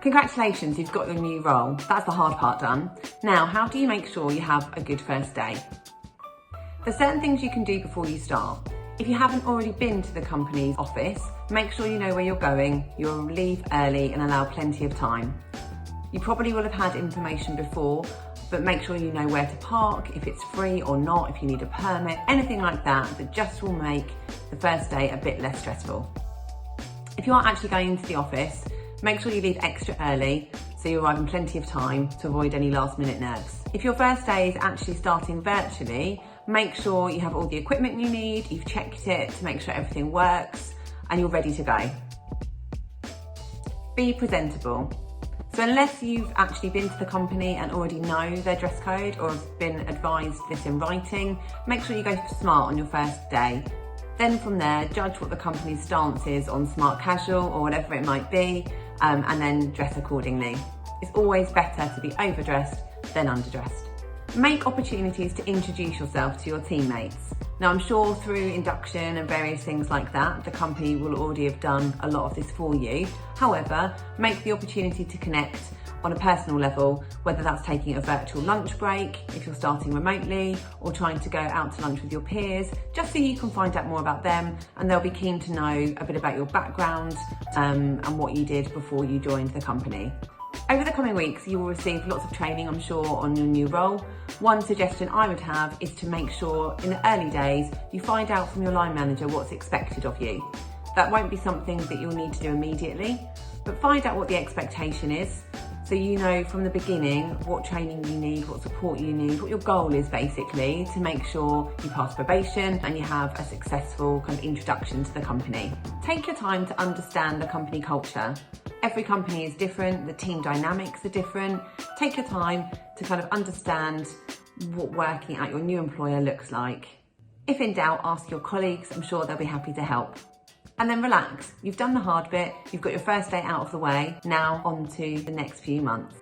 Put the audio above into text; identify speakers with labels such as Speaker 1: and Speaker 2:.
Speaker 1: Congratulations, you've got your new role. That's the hard part done. Now, how do you make sure you have a good first day? There's certain things you can do before you start. If you haven't already been to the company's office, make sure you know where you're going, you'll leave early and allow plenty of time. You probably will have had information before, but make sure you know where to park, if it's free or not, if you need a permit, anything like that just will make the first day a bit less stressful. If you are actually going into the office, make sure you leave extra early so you arrive in plenty of time to avoid any last minute nerves. If your first day is actually starting virtually, make sure you have all the equipment you need, you've checked it to make sure everything works and you're ready to go. Be presentable. So unless you've actually been to the company and already know their dress code or have been advised this in writing, make sure you go smart on your first day. Then from there, judge what the company's stance is on smart casual or whatever it might be, and then dress accordingly. It's always better to be overdressed than underdressed. Make opportunities to introduce yourself to your teammates. Now, I'm sure through induction and various things like that, the company will already have done a lot of this for you. However, make the opportunity to connect on a personal level, whether that's taking a virtual lunch break, if you're starting remotely, or trying to go out to lunch with your peers, just so you can find out more about them and they'll be keen to know a bit about your background and what you did before you joined the company. Over the coming weeks, you will receive lots of training, I'm sure, on your new role. One suggestion I would have is to make sure in the early days, you find out from your line manager what's expected of you. That won't be something that you'll need to do immediately, but find out what the expectation is so you know from the beginning what training you need, what support you need, what your goal is basically to make sure you pass probation and you have a successful kind of introduction to the company. Take your time to understand the company culture. Every company is different, the team dynamics are different. Take your time to kind of understand what working at your new employer looks like. If in doubt, ask your colleagues, I'm sure they'll be happy to help. And then relax, you've done the hard bit, you've got your first day out of the way, now on to the next few months.